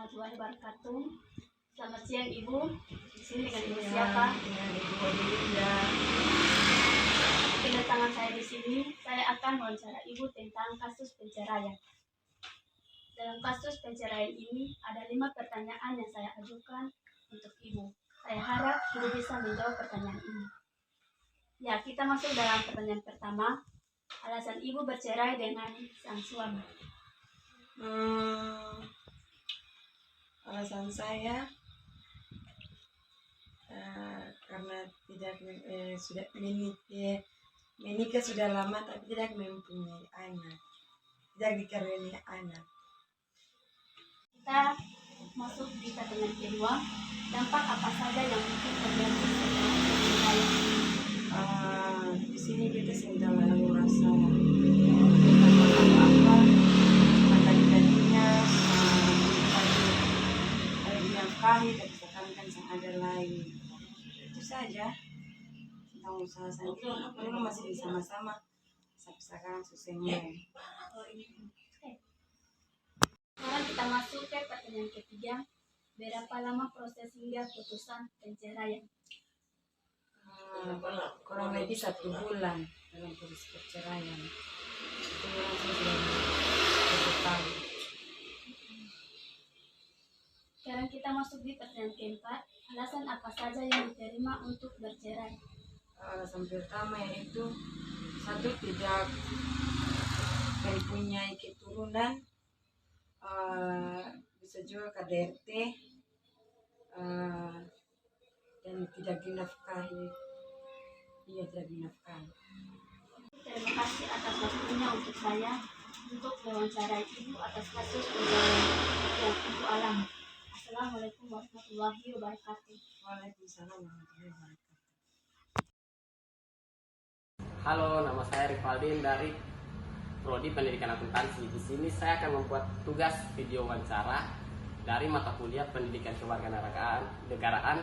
warahmatullahi wabarakatuh. Selamat siang Ibu. Di sini dengan Ibu siapa? Dengan Ibu Odinda. Kedatangan saya di sini, saya akan wawancara Ibu tentang kasus penceraian. Dalam kasus penceraian ini ada 5 pertanyaan yang saya ajukan untuk Ibu. Saya harap Ibu bisa menjawab pertanyaan ini. Ya, kita masuk dalam pertanyaan pertama. Alasan Ibu bercerai dengan sang suami. Alasan saya karena sudah menikah sudah lama tapi tidak mempunyai anak, tidak dikaruniai anak. Kita masuk di pertanyaan kedua. Dampak apa saja yang mungkin terjadi setelah perceraian? Di sini kita sedang lalu rasa apa tadinya dinafkahi tapi sekarang kan ada lain. Itu saja tentang usaha saya. Memang masih sama-sama sampai sekarang susahnya. Sekarang kita masuk ke pertanyaan ketiga. Berapa lama proses hingga putusan perceraian? Kurang lebih 1 bulan dalam proses perceraian. Itu langsung sudah 1 tahun. Sekarang kita masuk di pertanyaan keempat. Alasan apa saja yang diterima untuk bercerai? Alasan pertama yaitu 1, tidak mempunyai keturunan, bisa juga KDRT, dan tidak dinafkahi. Iya, tidak dinafkahi. Terima kasih atas waktunya untuk saya untuk mewawancarai Ibu atas kasus penceraian yang Ibu alami. Assalamualaikum warahmatullahi wabarakatuh. Waalaikumsalam warahmatullahi wabarakatuh. Halo, nama saya Rifaldin dari Prodi Pendidikan Akuntansi. Di sini saya akan membuat tugas video wawancara dari mata kuliah Pendidikan Kewarganegaraan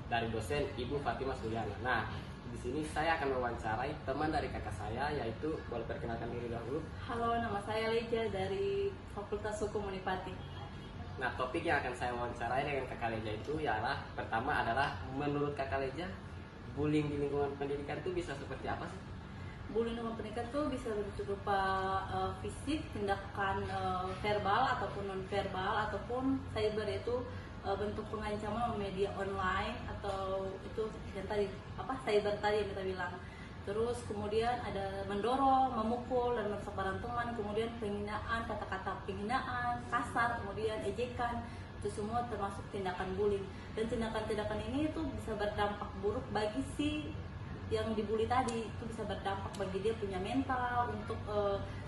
dari dosen Ibu Fatimah Suliana. Nah, di sini saya akan mewawancarai teman dari kakak saya, yaitu boleh perkenalkan diri dahulu. Halo, nama saya Leja dari Fakultas Hukum Unipati. Nah, topik yang akan saya wawancarai dengan kakak Leja itu ialah pertama adalah menurut kakak Leja, bullying di lingkungan pendidikan itu bisa seperti apa sih? Bullying lingkungan pendidikan itu bisa berupa fisik, tindakan verbal ataupun non verbal ataupun cyber, itu bentuk pengancaman media online atau itu yang tadi cyber tadi yang kita bilang. Terus kemudian ada mendorong, memukul dan merusak barang teman, kemudian penghinaan, kata-kata penghinaan, kasar, kemudian ejekan, itu semua termasuk tindakan bullying. Dan tindakan-tindakan ini itu bisa berdampak buruk bagi si yang dibully tadi, itu bisa berdampak bagi dia punya mental untuk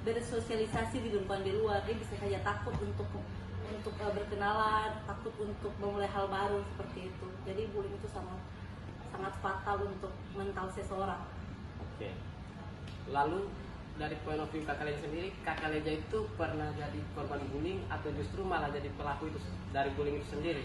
bersosialisasi di lingkungan di luar. Dia bisa saja takut untuk berkenalan, takut untuk memulai hal baru seperti itu. Jadi bullying itu sangat fatal untuk mental seseorang. Oke. Lalu dari point of view kakak Leja sendiri, kakak Leja itu pernah jadi korban bullying atau justru malah jadi pelaku itu dari bullying itu sendiri?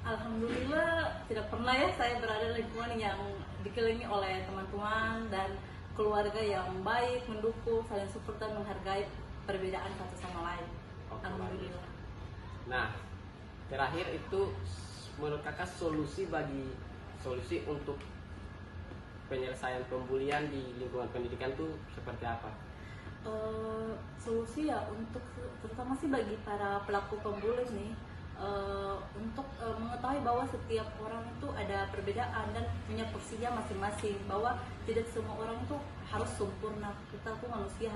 Alhamdulillah tidak pernah ya, saya berada di lingkungan yang dikelilingi oleh teman-teman dan keluarga yang baik, mendukung, saling support dan menghargai perbedaan satu sama lain. Alhamdulillah. Nah, terakhir itu menurut kakak solusi untuk penyelesaian pembulian di lingkungan pendidikan itu seperti apa? Solusi ya untuk terutama sih bagi para pelaku pembuli nih, untuk mengetahui bahwa setiap orang itu ada perbedaan dan punya porsinya masing-masing, bahwa tidak semua orang itu harus sempurna. Kita tuh manusia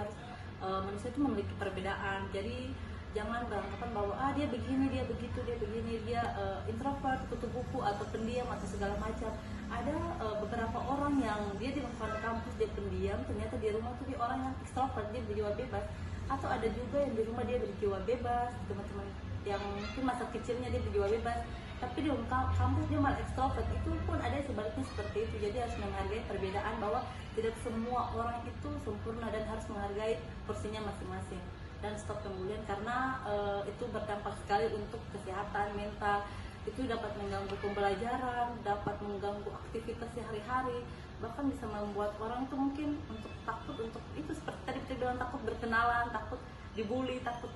itu memiliki perbedaan. Jadi jangan beranggapan bahwa dia begini, dia begitu, dia begini, dia introvert, tutup buku atau pendiam atau segala macam. Ada beberapa orang yang dia di lingkungan kampus dia pendiam, ternyata di rumah tuh dia orang yang ekstrovert, dia berjiwa bebas. Atau ada juga yang di rumah dia berjiwa bebas, teman-teman yang mungkin masa kecilnya dia berjiwa bebas, tapi di kampus dia malah ekstrovert. Itu pun ada sebaliknya seperti itu. Jadi harus menghargai perbedaan, bahwa tidak semua orang itu sempurna dan harus menghargai porsinya masing-masing. Dan stop pembulian, karena itu berdampak sekali untuk kesehatan mental. Itu dapat mengganggu pembelajaran, dapat mengganggu aktivitas sehari-hari, bahkan bisa membuat orang itu mungkin untuk takut untuk itu seperti tadi kita bilang, takut berkenalan, takut dibully, takut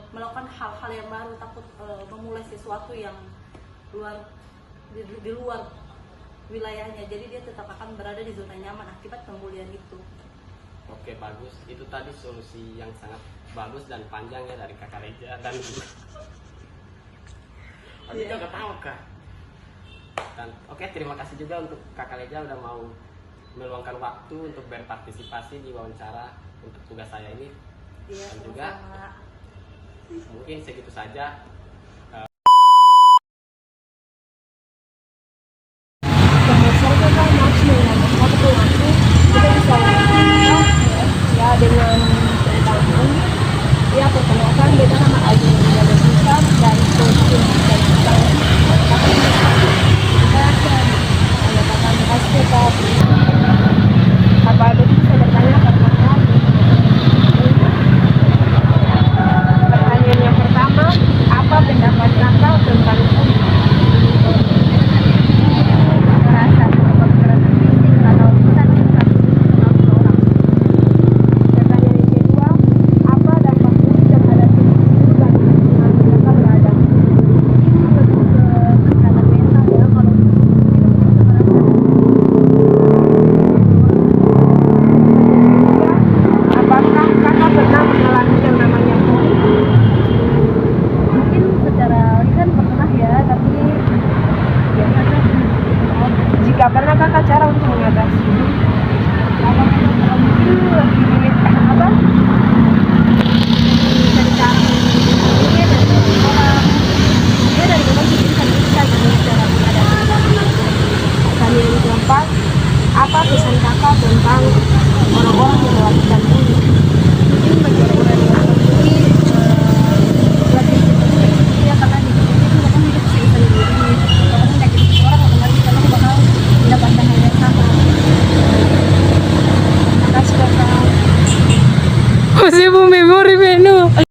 melakukan hal-hal yang baru, takut memulai sesuatu yang di luar wilayahnya. Jadi dia tetap akan berada di zona nyaman akibat pembulian itu. Oke, bagus. Itu tadi solusi yang sangat bagus dan panjang ya dari Kakak Reja dan Tadi Kakak tahu Kak. Dan oke, terima kasih juga untuk Kakak Reja udah mau meluangkan waktu untuk berpartisipasi di wawancara untuk tugas saya ini. Iya, Dan juga sama-sama. mungkin segitu saja. Ya dengan tentang ya perkenalkan beda nama Aji yang besar dan coaching dan kita akan bahas kita apa ada bisa bertanya pertama. Pertanyaan yang pertama, apa pendapat Kakak tentang kekerasan fisik atau bukan fisik orang? Pertanyaan yang kedua, apa dampak buruk terhadap individu dan lingkungan mereka berada? Ini lebih ke kesehatan mental ya, kalau apakah Kakak pernah mengalami yang namanya bullying? Mungkin secara lisan pernah ya, tapi biasanya jika pernah Kakak cara untuk mengatasi? Mungkin lebih milih apa? Dari cara mungkin dari orang dia dari rumah bisa gimana cara menghadapi. Pertanyaan yang keempat, apa pesan Kakak tentang orang-orang yang melakukan bullying? Mungkin bagi orang yang bully lebih ya karena di sini itu mereka hidup sendiri. Kalau menyakiti orang otomatis kamu bakal mendapatkan hal yang sama. Terima kasih Kakak. Masih memori menu.